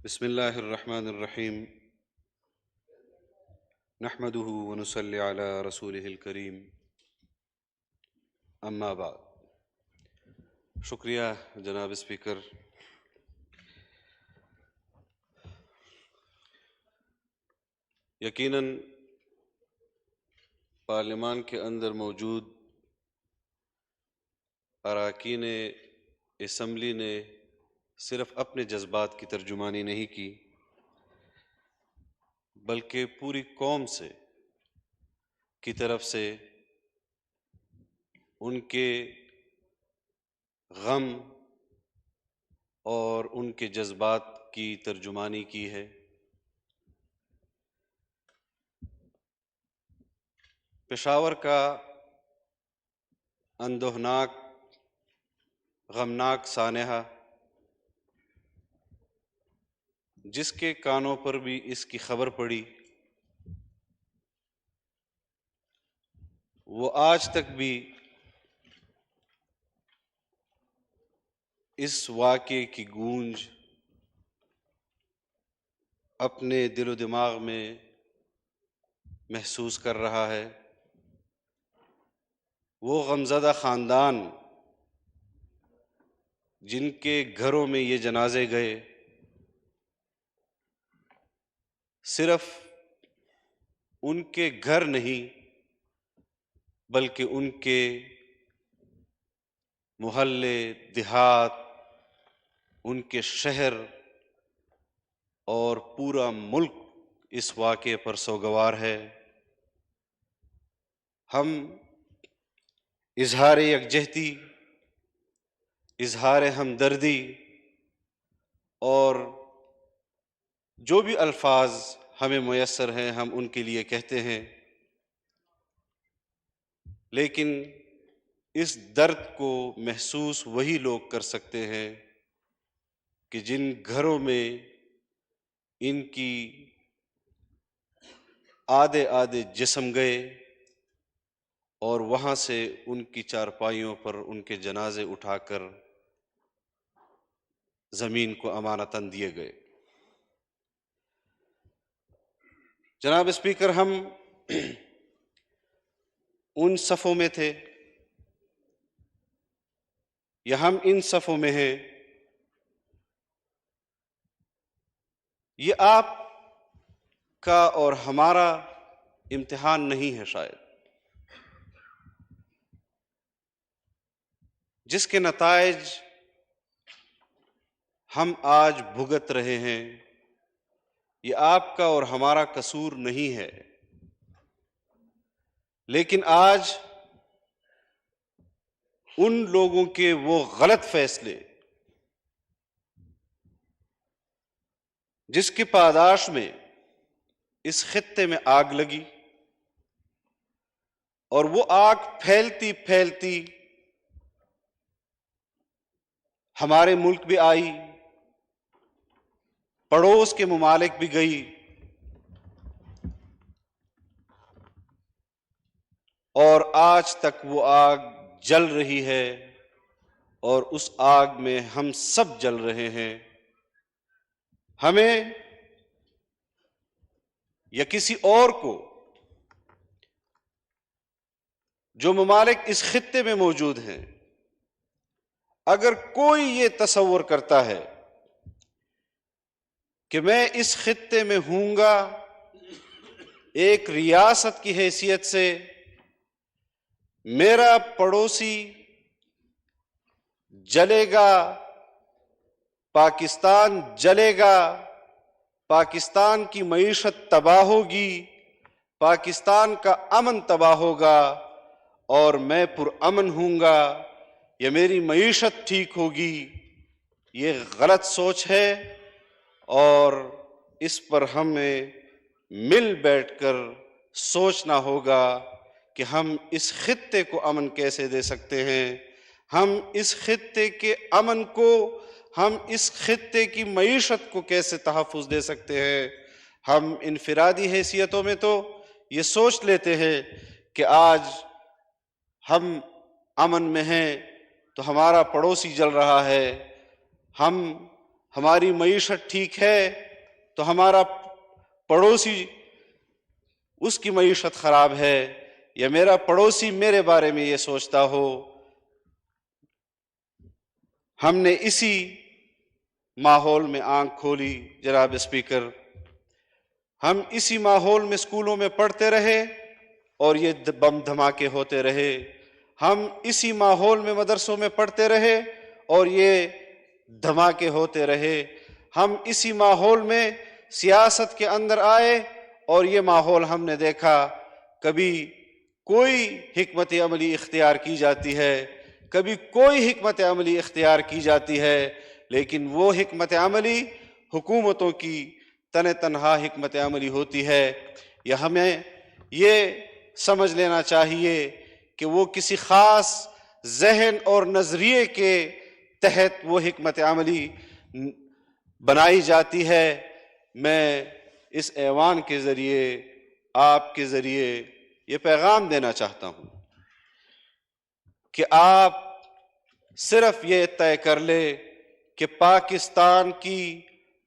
بسم اللہ الرحمن الرحیم نحمده ونصلی علی رسولہ الکریم اما بعد۔ شکریہ جناب اسپیکر۔ یقیناً پارلیمان کے اندر موجود اراکین اسمبلی نے صرف اپنے جذبات کی ترجمانی نہیں کی، بلکہ پوری قوم کی طرف سے ان کے غم اور ان کے جذبات کی ترجمانی کی ہے۔ پشاور کا اندوہناک غمناک سانحہ، جس کے کانوں پر بھی اس کی خبر پڑی، وہ آج تک بھی اس واقعے کی گونج اپنے دل و دماغ میں محسوس کر رہا ہے۔ وہ غمزدہ خاندان جن کے گھروں میں یہ جنازے گئے، صرف ان کے گھر نہیں بلکہ ان کے محلے، دیہات، ان کے شہر اور پورا ملک اس واقعے پر سوگوار ہے۔ ہم اظہار یکجہتی، اظہار ہمدردی اور جو بھی الفاظ ہمیں میسر ہیں ہم ان کے لیے کہتے ہیں، لیکن اس درد کو محسوس وہی لوگ کر سکتے ہیں کہ جن گھروں میں ان کی آدھے آدھے جسم گئے اور وہاں سے ان کی چارپائیوں پر ان کے جنازے اٹھا کر زمین کو امانتاً دیے گئے۔ جناب اسپیکر، ہم ان صفوں میں تھے یا ہم ان صفوں میں ہیں، یہ آپ کا اور ہمارا امتحان نہیں ہے شاید، جس کے نتائج ہم آج بھگت رہے ہیں۔ یہ آپ کا اور ہمارا قصور نہیں ہے، لیکن آج ان لوگوں کے وہ غلط فیصلے جس کی پاداش میں اس خطے میں آگ لگی، اور وہ آگ پھیلتی پھیلتی ہمارے ملک بھی آئی، پڑوس کے ممالک بھی گئی، اور آج تک وہ آگ جل رہی ہے، اور اس آگ میں ہم سب جل رہے ہیں۔ ہمیں یا کسی اور کو، جو ممالک اس خطے میں موجود ہیں، اگر کوئی یہ تصور کرتا ہے کہ میں اس خطے میں ہوں گا ایک ریاست کی حیثیت سے، میرا پڑوسی جلے گا، پاکستان جلے گا، پاکستان کی معیشت تباہ ہوگی، پاکستان کا امن تباہ ہوگا، اور میں پرامن ہوں گا یا میری معیشت ٹھیک ہوگی، یہ غلط سوچ ہے، اور اس پر ہمیں مل بیٹھ کر سوچنا ہوگا کہ ہم اس خطے کو امن کیسے دے سکتے ہیں، ہم اس خطے کے امن کو، ہم اس خطے کی معیشت کو کیسے تحفظ دے سکتے ہیں۔ ہم انفرادی حیثیتوں میں تو یہ سوچ لیتے ہیں کہ آج ہم امن میں ہیں تو ہمارا پڑوسی جل رہا ہے، ہماری معیشت ٹھیک ہے تو ہمارا پڑوسی اس کی معیشت خراب ہے، یا میرا پڑوسی میرے بارے میں یہ سوچتا ہو۔ ہم نے اسی ماحول میں آنکھ کھولی جناب اسپیکر، ہم اسی ماحول میں اسکولوں میں پڑھتے رہے اور یہ بم دھماکے ہوتے رہے، ہم اسی ماحول میں مدرسوں میں پڑھتے رہے اور یہ دھماکے ہوتے رہے، ہم اسی ماحول میں سیاست کے اندر آئے اور یہ ماحول ہم نے دیکھا، کبھی کوئی حکمت عملی اختیار کی جاتی ہے، کبھی کوئی حکمت عملی اختیار کی جاتی ہے، لیکن وہ حکمت عملی حکومتوں کی تنہا حکمت عملی ہوتی ہے۔ یا ہمیں یہ سمجھ لینا چاہیے کہ وہ کسی خاص ذہن اور نظریے کے تحت وہ حکمت عملی بنائی جاتی ہے۔ میں اس ایوان کے ذریعے، آپ کے ذریعے یہ پیغام دینا چاہتا ہوں کہ آپ صرف یہ طے کر لے کہ پاکستان کی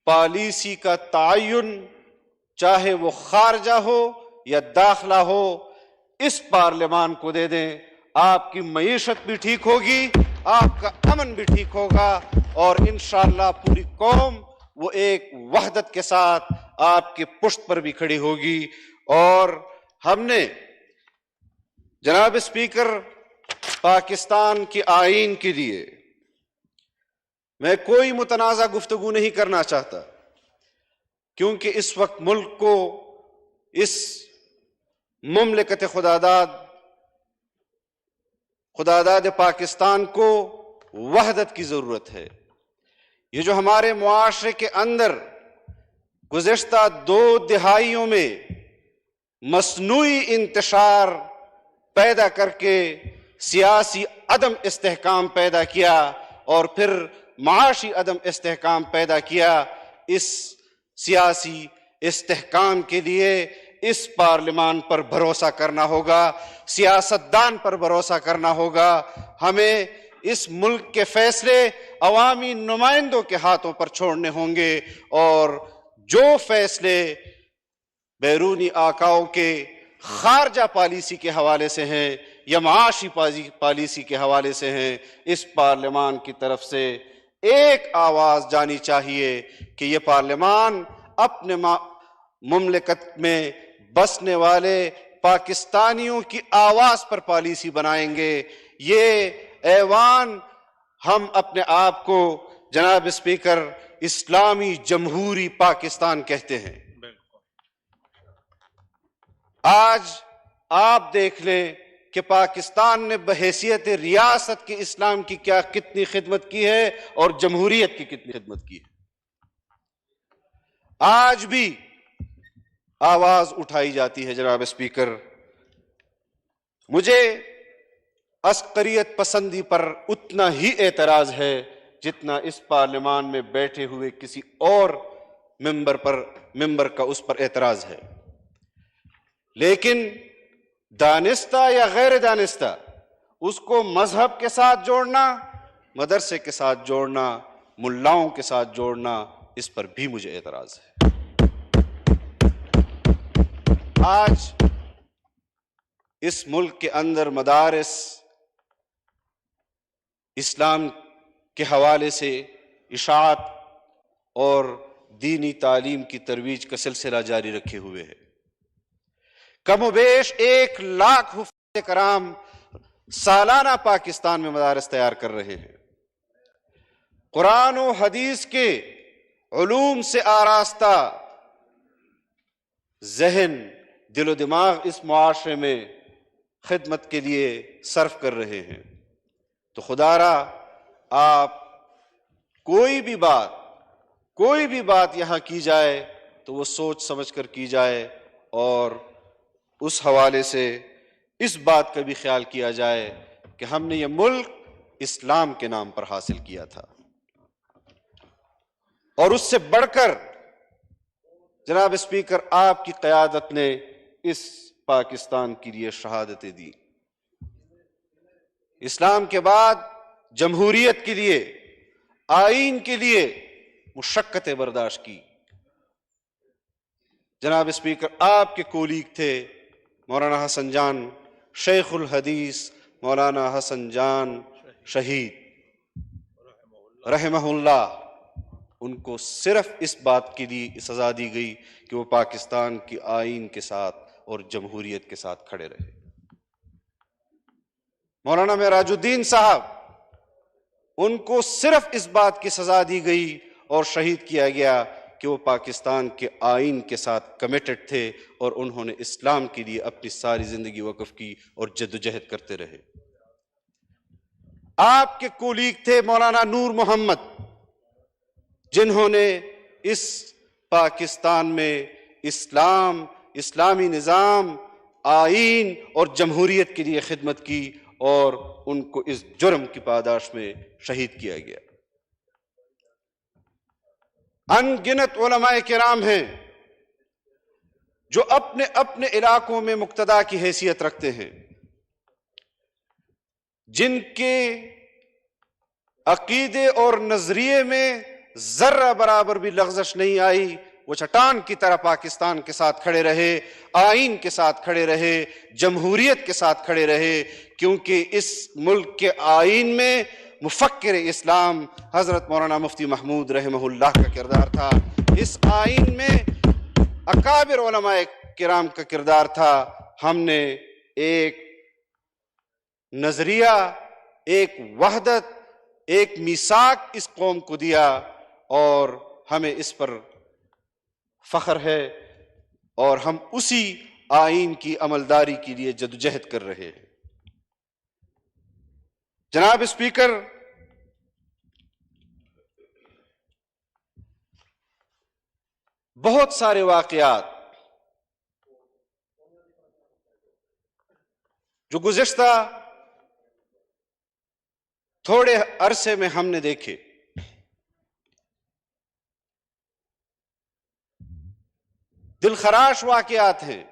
پالیسی کا تعین، چاہے وہ خارجہ ہو یا داخلہ ہو، اس پارلیمان کو دے دیں، آپ کی معیشت بھی ٹھیک ہوگی، آپ کا امن بھی ٹھیک ہوگا، اور انشاءاللہ پوری قوم وہ ایک وحدت کے ساتھ آپ کے پشت پر بھی کھڑی ہوگی۔ اور ہم نے جناب اسپیکر پاکستان کے آئین کے لیے میں کوئی متنازع گفتگو نہیں کرنا چاہتا، کیونکہ اس وقت ملک کو، اس مملکت خداداد پاکستان کو وحدت کی ضرورت ہے۔ یہ جو ہمارے معاشرے کے اندر گزشتہ 2 دہائیوں میں مصنوعی انتشار پیدا کر کے سیاسی عدم استحکام پیدا کیا اور پھر معاشی عدم استحکام پیدا کیا، اس سیاسی استحکام کے لیے اس پارلیمان پر بھروسہ کرنا ہوگا، سیاستدان پر بھروسہ کرنا ہوگا۔ ہمیں اس ملک کے فیصلے عوامی نمائندوں کے ہاتھوں پر چھوڑنے ہوں گے، اور جو فیصلے بیرونی آقاؤں کے خارجہ پالیسی کے حوالے سے ہیں یا معاشی پالیسی کے حوالے سے ہیں، اس پارلیمان کی طرف سے ایک آواز جانی چاہیے کہ یہ پارلیمان اپنے مملکت میں بسنے والے پاکستانیوں کی آواز پر پالیسی بنائیں گے۔ یہ ایوان ہم اپنے آپ کو جناب اسپیکر اسلامی جمہوری پاکستان کہتے ہیں۔ آج آپ دیکھ لیں کہ پاکستان نے بحیثیت ریاست کے اسلام کی کتنی خدمت کی ہے اور جمہوریت کی کتنی خدمت کی ہے۔ آج بھی آواز اٹھائی جاتی ہے جناب اسپیکر۔ مجھے عسکریت پسندی پر اتنا ہی اعتراض ہے جتنا اس پارلیمان میں بیٹھے ہوئے کسی اور ممبر کا اس پر اعتراض ہے، لیکن دانستہ یا غیر دانستہ اس کو مذہب کے ساتھ جوڑنا، مدرسے کے ساتھ جوڑنا، ملاؤں کے ساتھ جوڑنا، اس پر بھی مجھے اعتراض ہے۔ آج اس ملک کے اندر مدارس اسلام کے حوالے سے اشاعت اور دینی تعلیم کی ترویج کا سلسلہ جاری رکھے ہوئے ہے۔ کم و بیش 1 لاکھ حفاظ کرام سالانہ پاکستان میں مدارس تیار کر رہے ہیں۔ قرآن و حدیث کے علوم سے آراستہ ذہن، دل و دماغ اس معاشرے میں خدمت کے لیے صرف کر رہے ہیں۔ تو خدا را آپ کوئی بھی بات یہاں کی جائے تو وہ سوچ سمجھ کر کی جائے، اور اس حوالے سے اس بات کا بھی خیال کیا جائے کہ ہم نے یہ ملک اسلام کے نام پر حاصل کیا تھا، اور اس سے بڑھ کر جناب اسپیکر آپ کی قیادت نے اس پاکستان کے لیے شہادتیں دی۔ اسلام کے بعد جمہوریت کے لیے، آئین کے لیے مشقتیں برداشت کی۔ جناب اسپیکر، آپ کے کولیگ تھے مولانا حسن جان، شیخ الحدیث مولانا حسن جان شہید رحمہ اللہ، ان کو صرف اس بات کے لیے سزا دی گئی کہ وہ پاکستان کی آئین کے ساتھ اور جمہوریت کے ساتھ کھڑے رہے۔ مولانا معراج الدین صاحب، ان کو صرف اس بات کی سزا دی گئی اور شہید کیا گیا کہ وہ پاکستان کے آئین کے ساتھ کمیٹڈ تھے اور انہوں نے اسلام کے لیے اپنی ساری زندگی وقف کی اور جدوجہد کرتے رہے۔ آپ کے کولیگ تھے مولانا نور محمد، جنہوں نے اس پاکستان میں اسلام، اسلامی نظام، آئین اور جمہوریت کے لیے خدمت کی اور ان کو اس جرم کی پاداش میں شہید کیا گیا۔ ان گنت علماء کرام ہیں جو اپنے اپنے علاقوں میں مقتدا کی حیثیت رکھتے ہیں، جن کے عقیدے اور نظریے میں ذرہ برابر بھی لغزش نہیں آئی، وہ چٹان کی طرح پاکستان کے ساتھ کھڑے رہے، آئین کے ساتھ کھڑے رہے، جمہوریت کے ساتھ کھڑے رہے، کیونکہ اس ملک کے آئین میں مفکر اسلام حضرت مولانا مفتی محمود رحمہ اللہ کا کردار تھا، اس آئین میں اکابر علماء کرام کا کردار تھا۔ ہم نے ایک نظریہ، ایک وحدت، ایک میثاق اس قوم کو دیا اور ہمیں اس پر فخر ہے، اور ہم اسی آئین کی عملداری کے لیے جدوجہد کر رہے ہیں۔ جناب اسپیکر، بہت سارے واقعات جو گزشتہ تھوڑے عرصے میں ہم نے دیکھے، دل خراش واقعات ہیں،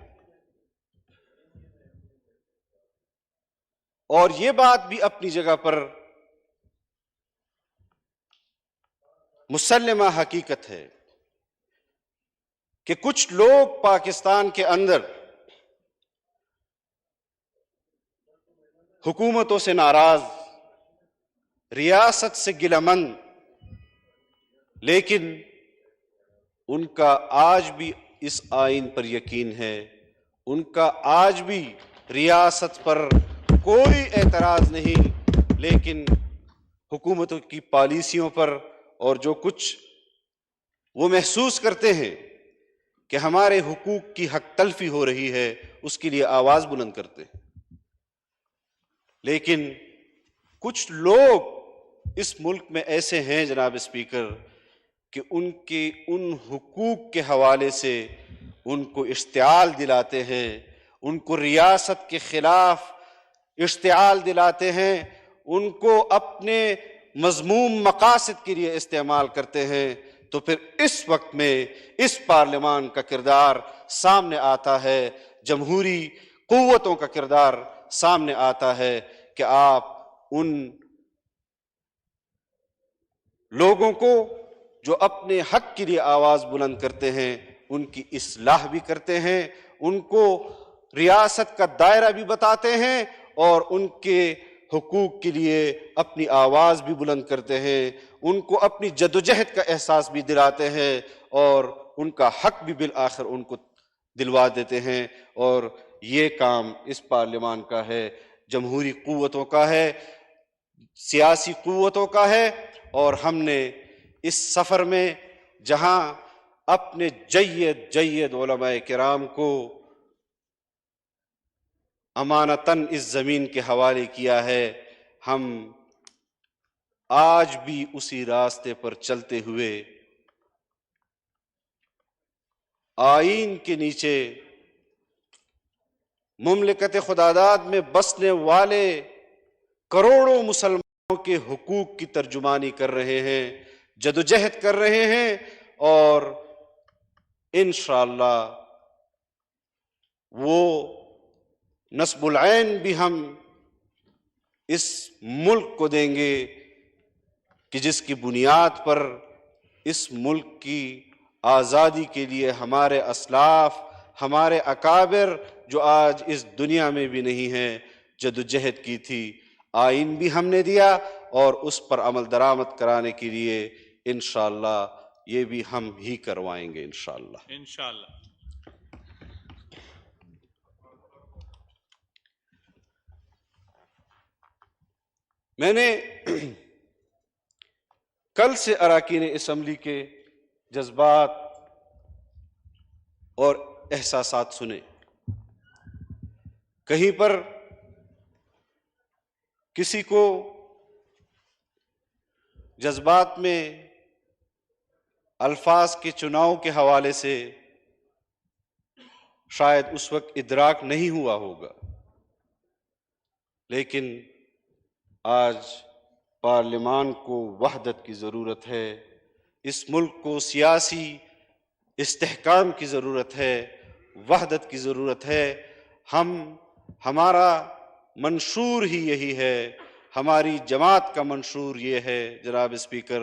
اور یہ بات بھی اپنی جگہ پر مسلمہ حقیقت ہے کہ کچھ لوگ پاکستان کے اندر حکومتوں سے ناراض، ریاست سے گلہ مند، لیکن ان کا آج بھی اس آئین پر یقین ہے، ان کا آج بھی ریاست پر کوئی اعتراض نہیں، لیکن حکومتوں کی پالیسیوں پر اور جو کچھ وہ محسوس کرتے ہیں کہ ہمارے حقوق کی حق تلفی ہو رہی ہے، اس کے لیے آواز بلند کرتے ہیں۔ لیکن کچھ لوگ اس ملک میں ایسے ہیں جناب اسپیکر کہ ان کے ان حقوق کے حوالے سے ان کو اشتعال دلاتے ہیں، ان کو ریاست کے خلاف اشتعال دلاتے ہیں، ان کو اپنے مذموم مقاصد کے لیے استعمال کرتے ہیں، تو پھر اس وقت میں اس پارلیمان کا کردار سامنے آتا ہے، جمہوری قوتوں کا کردار سامنے آتا ہے کہ آپ ان لوگوں کو جو اپنے حق کے لیے آواز بلند کرتے ہیں ان کی اصلاح بھی کرتے ہیں، ان کو ریاست کا دائرہ بھی بتاتے ہیں اور ان کے حقوق کے لیے اپنی آواز بھی بلند کرتے ہیں، ان کو اپنی جدوجہد کا احساس بھی دلاتے ہیں اور ان کا حق بھی بالآخر ان کو دلوا دیتے ہیں۔ اور یہ کام اس پارلیمان کا ہے، جمہوری قوتوں کا ہے، سیاسی قوتوں کا ہے، اور ہم نے اس سفر میں جہاں اپنے جید علماء کرام کو امانتاً اس زمین کے حوالے کیا ہے، ہم آج بھی اسی راستے پر چلتے ہوئے آئین کے نیچے مملکت خداداد میں بسنے والے کروڑوں مسلمانوں کے حقوق کی ترجمانی کر رہے ہیں، جدوجہد کر رہے ہیں، اور انشاءاللہ وہ نصب العین بھی ہم اس ملک کو دیں گے کہ جس کی بنیاد پر اس ملک کی آزادی کے لیے ہمارے اسلاف، ہمارے اکابر جو آج اس دنیا میں بھی نہیں ہیں، جدوجہد کی تھی۔ آئین بھی ہم نے دیا اور اس پر عمل درآمد کرانے کے لیے انشاءاللہ یہ بھی ہم ہی کروائیں گے انشاءاللہ۔ انشاءاللہ۔ میں نے کل سے اراکین اسمبلی کے جذبات اور احساسات سنے۔ کہیں پر کسی کو جذبات میں الفاظ کے چناؤ کے حوالے سے شاید اس وقت ادراک نہیں ہوا ہوگا، لیکن آج پارلیمان کو وحدت کی ضرورت ہے، اس ملک کو سیاسی استحکام کی ضرورت ہے، وحدت کی ضرورت ہے۔ ہمارا منشور ہی یہی ہے، ہماری جماعت کا منشور یہ ہے جناب اسپیکر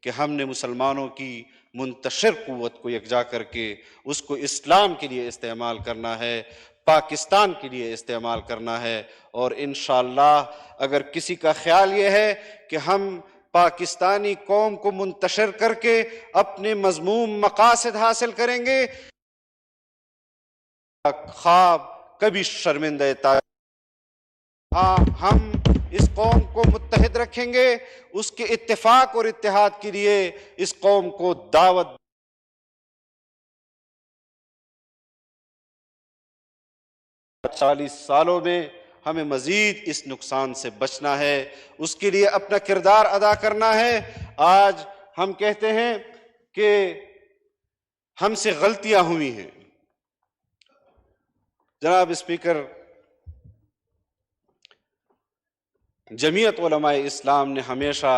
کہ ہم نے مسلمانوں کی منتشر قوت کو یکجا کر کے اس کو اسلام کے لیے استعمال کرنا ہے، پاکستان کے لیے استعمال کرنا ہے، اور انشاءاللہ اگر کسی کا خیال یہ ہے کہ ہم پاکستانی قوم کو منتشر کر کے اپنے مذموم مقاصد حاصل کریں گے، خواب کبھی شرمندہ ہم اس قوم کو متحد رکھیں گے، اس کے اتفاق اور اتحاد کے لیے اس قوم کو دعوت 40 سالوں میں ہمیں مزید اس نقصان سے بچنا ہے، اس کے لیے اپنا کردار ادا کرنا ہے۔ آج ہم کہتے ہیں کہ ہم سے غلطیاں ہوئی ہیں۔ جناب اسپیکر، جمعیت علماء اسلام نے ہمیشہ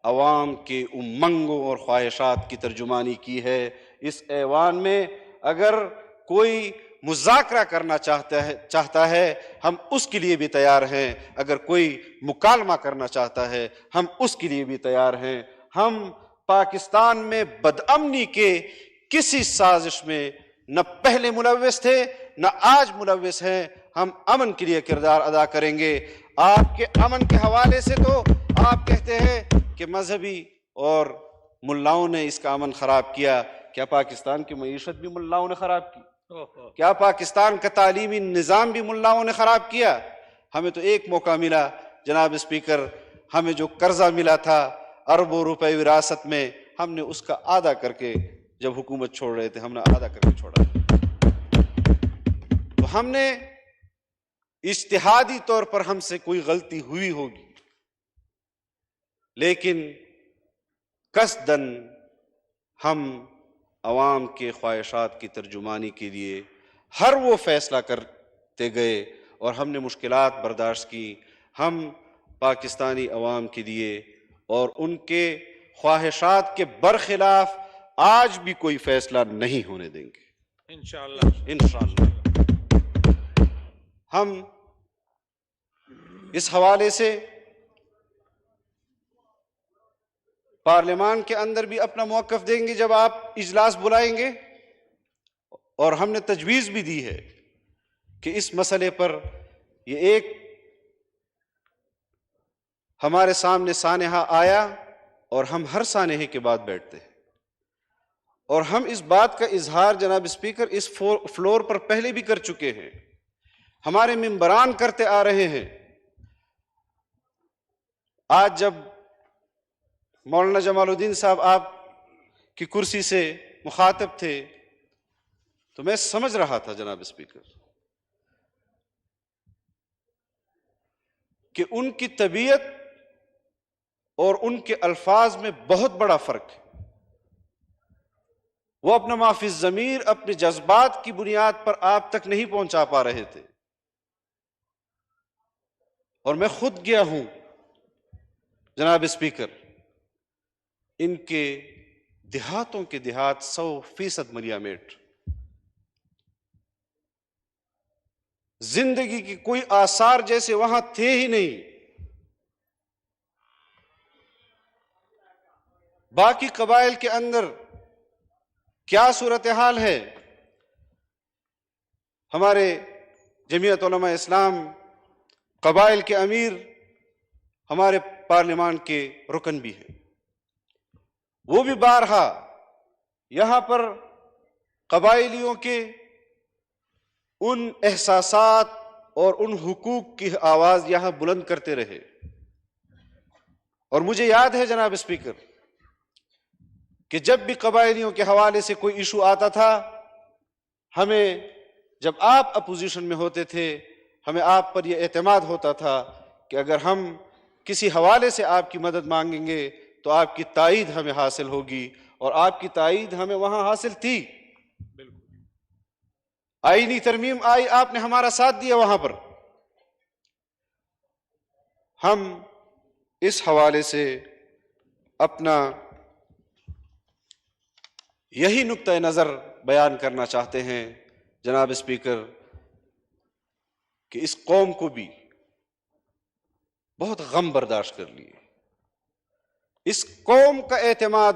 عوام کے امنگوں اور خواہشات کی ترجمانی کی ہے۔ اس ایوان میں اگر کوئی مذاکرہ کرنا چاہتا ہے ہم اس کے لیے بھی تیار ہیں، اگر کوئی مکالمہ کرنا چاہتا ہے ہم اس کے لیے بھی تیار ہیں۔ ہم پاکستان میں بدامنی کے کسی سازش میں نہ پہلے ملوث تھے نہ آج ملوث ہیں، ہم امن کے لیے کردار ادا کریں گے۔ آپ کے امن کے حوالے سے تو آپ کہتے ہیں کہ مذہبی اور ملاؤں نے اس کا امن خراب کیا، کیا پاکستان کی معیشت بھی ملاؤں نے خراب کی؟ کیا پاکستان کا تعلیمی نظام بھی ملاؤں نے خراب کیا؟ ہمیں تو ایک موقع ملا جناب اسپیکر، ہمیں جو قرضہ ملا تھا اربوں روپے وراثت میں، ہم نے اس کا آدھا کر کے، جب حکومت چھوڑ رہے تھے ہم نے آدھا کر کے چھوڑا۔ تو ہم نے اجتہادی طور پر ہم سے کوئی غلطی ہوئی ہوگی، لیکن قصداً ہم عوام کے خواہشات کی ترجمانی کے لیے ہر وہ فیصلہ کرتے گئے اور ہم نے مشکلات برداشت کی۔ ہم پاکستانی عوام کے لیے اور ان کے خواہشات کے برخلاف آج بھی کوئی فیصلہ نہیں ہونے دیں گے انشاءاللہ۔ انشاءاللہ۔ ہم اس حوالے سے پارلیمان کے اندر بھی اپنا موقف دیں گے جب آپ اجلاس بلائیں گے، اور ہم نے تجویز بھی دی ہے کہ اس مسئلے پر یہ ایک ہمارے سامنے سانحہ آیا اور ہم ہر سانحے کے بعد بیٹھتے ہیں، اور ہم اس بات کا اظہار جناب اسپیکر اس فلور پر پہلے بھی کر چکے ہیں، ہمارے ممبران کرتے آ رہے ہیں۔ آج جب مولانا جمال الدین صاحب آپ کی کرسی سے مخاطب تھے تو میں سمجھ رہا تھا جناب اسپیکر کہ ان کی طبیعت اور ان کے الفاظ میں بہت بڑا فرق ہے۔ وہ اپنا معافی ضمیر اپنے جذبات کی بنیاد پر آپ تک نہیں پہنچا پا رہے تھے، اور میں خود گیا ہوں جناب اسپیکر، ان کے دیہاتوں کے دیہات 100% ملیا میٹ، زندگی کی کوئی آثار جیسے وہاں تھے ہی نہیں، باقی قبائل کے اندر کیا صورتحال ہے؟ ہمارے جمعیت علماء اسلام قبائل کے امیر ہمارے پارلیمان کے رکن بھی ہیں، وہ بھی بارہا یہاں پر قبائلیوں کے ان احساسات اور ان حقوق کی آواز یہاں بلند کرتے رہے۔ اور مجھے یاد ہے جناب اسپیکر کہ جب بھی قبائلیوں کے حوالے سے کوئی ایشو آتا تھا، ہمیں جب آپ اپوزیشن میں ہوتے تھے ہمیں آپ پر یہ اعتماد ہوتا تھا کہ اگر ہم کسی حوالے سے آپ کی مدد مانگیں گے تو آپ کی تائید ہمیں حاصل ہوگی، اور آپ کی تائید ہمیں وہاں حاصل تھی۔ آئینی ترمیم آئی، آپ نے ہمارا ساتھ دیا وہاں پر۔ ہم اس حوالے سے اپنا یہی نقطہ نظر بیان کرنا چاہتے ہیں جناب اسپیکر کہ اس قوم کو بھی بہت غم برداشت کر لیے۔ اس قوم کا اعتماد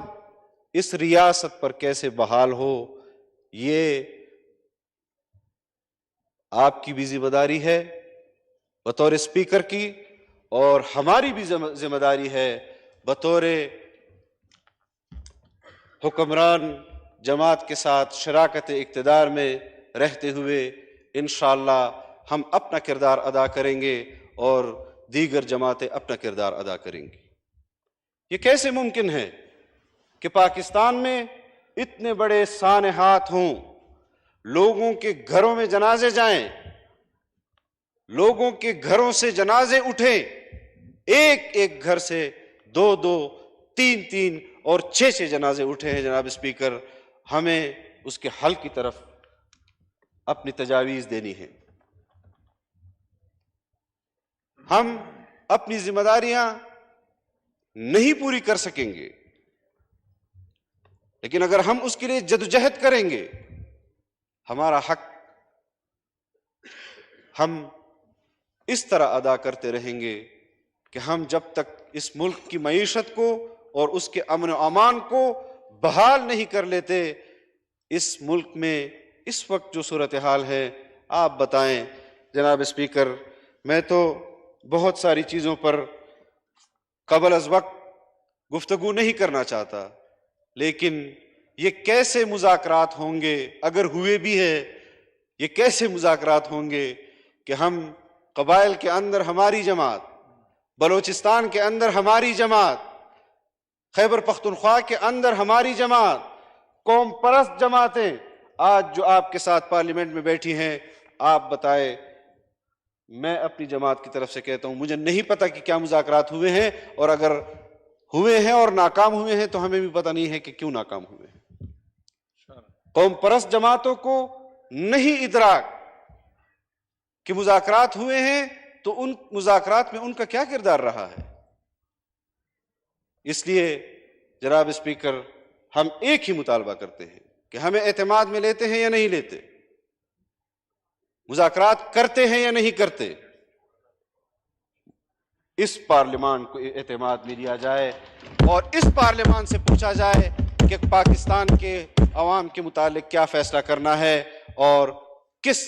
اس ریاست پر کیسے بحال ہو، یہ آپ کی بھی ذمہ داری ہے بطور اسپیکر کی، اور ہماری بھی ذمہ داری ہے بطور حکمران جماعت کے ساتھ شراکت اقتدار میں رہتے ہوئے انشاءاللہ ہم اپنا کردار ادا کریں گے اور دیگر جماعتیں اپنا کردار ادا کریں گی۔ یہ کیسے ممکن ہے کہ پاکستان میں اتنے بڑے سانحات ہوں، لوگوں کے گھروں میں جنازے جائیں، لوگوں کے گھروں سے جنازے اٹھیں، ایک ایک گھر سے 2 2 3 3 اور 6 6 جنازے اٹھے ہیں جناب اسپیکر۔ ہمیں اس کے حل کی طرف اپنی تجاویز دینی ہے۔ ہم اپنی ذمہ داریاں نہیں پوری کر سکیں گے، لیکن اگر ہم اس کے لیے جدوجہد کریں گے، ہمارا حق ہم اس طرح ادا کرتے رہیں گے کہ ہم جب تک اس ملک کی معیشت کو اور اس کے امن و امان کو بحال نہیں کر لیتے، اس ملک میں اس وقت جو صورتحال ہے، آپ بتائیں جناب اسپیکر، میں تو بہت ساری چیزوں پر قبل از وقت گفتگو نہیں کرنا چاہتا، لیکن یہ کیسے مذاکرات ہوں گے، اگر ہوئے بھی ہے یہ کیسے مذاکرات ہوں گے کہ ہم قبائل کے اندر ہماری جماعت، بلوچستان کے اندر ہماری جماعت، خیبر پختونخوا کے اندر ہماری جماعت، قوم پرست جماعتیں آج جو آپ کے ساتھ پارلیمنٹ میں بیٹھی ہیں، آپ بتائیں، میں اپنی جماعت کی طرف سے کہتا ہوں مجھے نہیں پتا کہ کیا مذاکرات ہوئے ہیں، اور اگر ہوئے ہیں اور ناکام ہوئے ہیں تو ہمیں بھی پتہ نہیں ہے کہ کیوں ناکام ہوئے ہیں۔ قوم پرست جماعتوں کو نہیں ادراک کہ مذاکرات ہوئے ہیں تو ان مذاکرات میں ان کا کیا کردار رہا ہے۔ اس لیے جناب اسپیکر، ہم ایک ہی مطالبہ کرتے ہیں کہ ہمیں اعتماد میں لیتے ہیں یا نہیں لیتے، مذاکرات کرتے ہیں یا نہیں کرتے، اس پارلیمان کو اعتماد میں لیا جائے اور اس پارلیمان سے پوچھا جائے کہ پاکستان کے عوام کے متعلق کیا فیصلہ کرنا ہے اور کس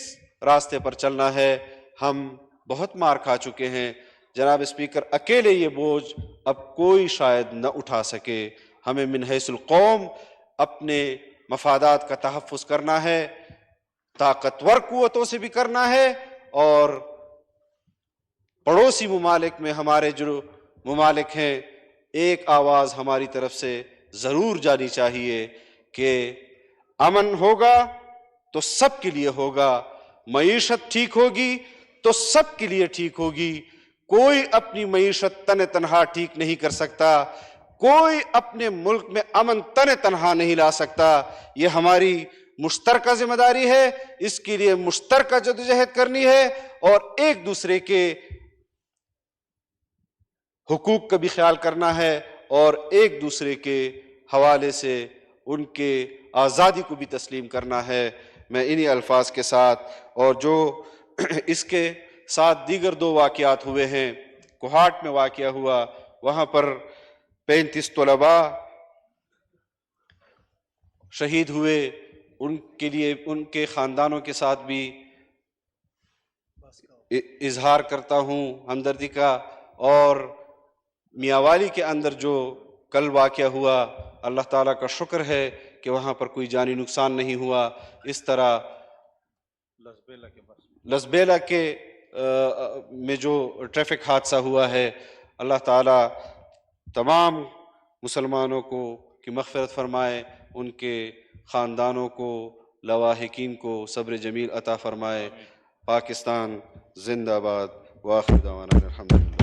راستے پر چلنا ہے۔ ہم بہت مار کھا چکے ہیں جناب اسپیکر، اکیلے یہ بوجھ اب کوئی شاید نہ اٹھا سکے۔ ہمیں من حیث القوم اپنے مفادات کا تحفظ کرنا ہے، طاقتور قوتوں سے بھی کرنا ہے، اور پڑوسی ممالک میں ہمارے جو ممالک ہیں، ایک آواز ہماری طرف سے ضرور جانی چاہیے کہ امن ہوگا تو سب کے لیے ہوگا، معیشت ٹھیک ہوگی تو سب کے لیے ٹھیک ہوگی۔ کوئی اپنی معیشت تن تنہا ٹھیک نہیں کر سکتا، کوئی اپنے ملک میں امن تن تنہا نہیں لا سکتا۔ یہ ہماری مشترکہ ذمہ داری ہے، اس کے لیے مشترکہ جدوجہد کرنی ہے، اور ایک دوسرے کے حقوق کا بھی خیال کرنا ہے، اور ایک دوسرے کے حوالے سے ان کے آزادی کو بھی تسلیم کرنا ہے۔ میں انہی الفاظ کے ساتھ، اور جو اس کے ساتھ دیگر 2 واقعات ہوئے ہیں، کوہاٹ میں واقعہ ہوا، وہاں پر 35 طلباء شہید ہوئے ان کے لیے ان کے خاندانوں کے ساتھ بھی اظہار کرتا ہوں ہمدردی کا، اور میاوالی کے اندر جو کل واقعہ ہوا، اللہ تعالیٰ کا شکر ہے کہ وہاں پر کوئی جانی نقصان نہیں ہوا۔ اس طرح لسبیلا کے میں جو ٹریفک حادثہ ہوا ہے، اللہ تعالیٰ تمام مسلمانوں کو کی مغفرت فرمائے، ان کے خاندانوں کو، لواحقین کو صبر جمیل عطا فرمائے۔ پاکستان زندہ باد، وآخر دعوانا الحمدللہ۔